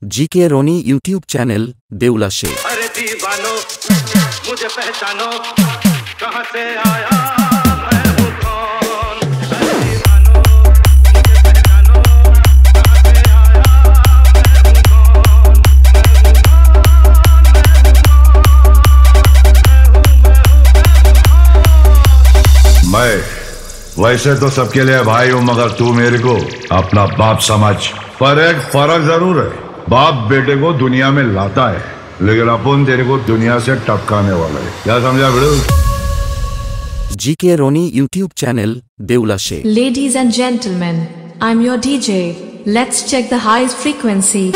GK Roni YouTube channel देउला से। अरे दीवानो मुझे पहचानो, कहां से आया मैं हूं कौन। अरे दीवानो मुझे पहचानो, कहां से आया मैं हूं कौन। मैं वैसे तो सबके लिए भाई हूं, मगर तू मेरे को अपना बाप समझ। पर एक फर्क जरूर है, बाप बेटे को दुनिया में लाता है, लेकिन अपन तेरे को दुनिया से टपकाने वाला है। क्या समझा बेटे? जीके रोनी यूट्यूब चैनल देउला से। Ladies and gentlemen, I'm your DJ. Let's check the highest frequency.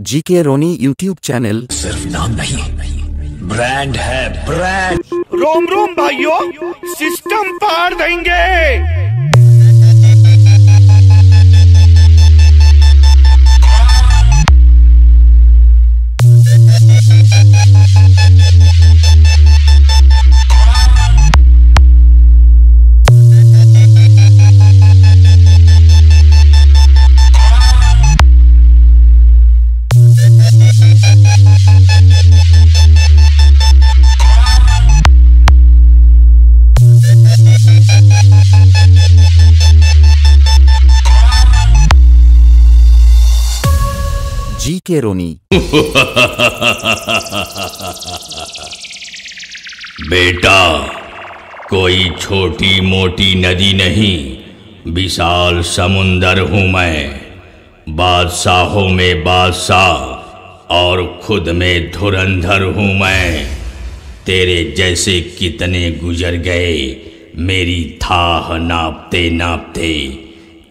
GK Roni YouTube channel सिर्फ नाम नहीं, ब्रांड है, ब्रांड। रोम रोम भाइयों, सिस्टम पार देंगे। जीके रोनी। बेटा, कोई छोटी मोटी नदी नहीं, विशाल समुंदर हूं मैं। बादशाहों में बादशाह और खुद में धुरंधर हूं मैं। तेरे जैसे कितने गुजर गए मेरी थाह नापते नापते,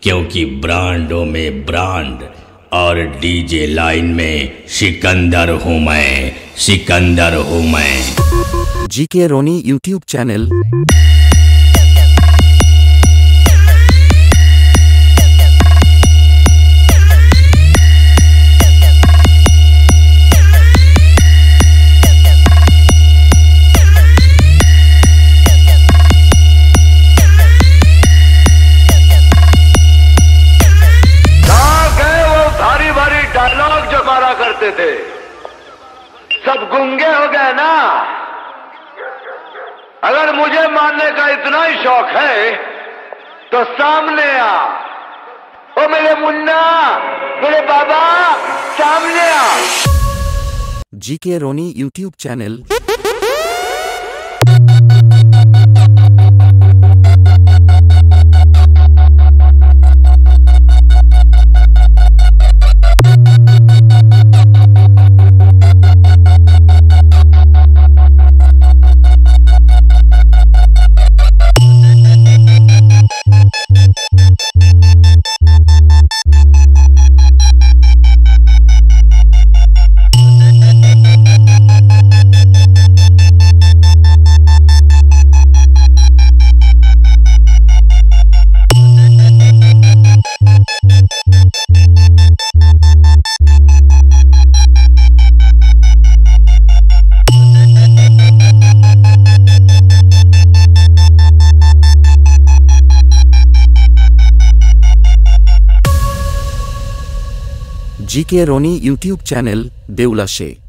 क्योंकि ब्रांडों में ब्रांड और डीजे लाइन में सिकंदर हूं मैं, सिकंदर हूं मैं। GK Roni YouTube channel. करते थे, सब गूंगे हो गए ना। अगर मुझे मानने का इतना ही शौक है तो सामने आ। ओ मेरे मुन्ना, मेरे बाबा, सामने आ। GK Roni YouTube channel. GK Roni YouTube channel देउला से।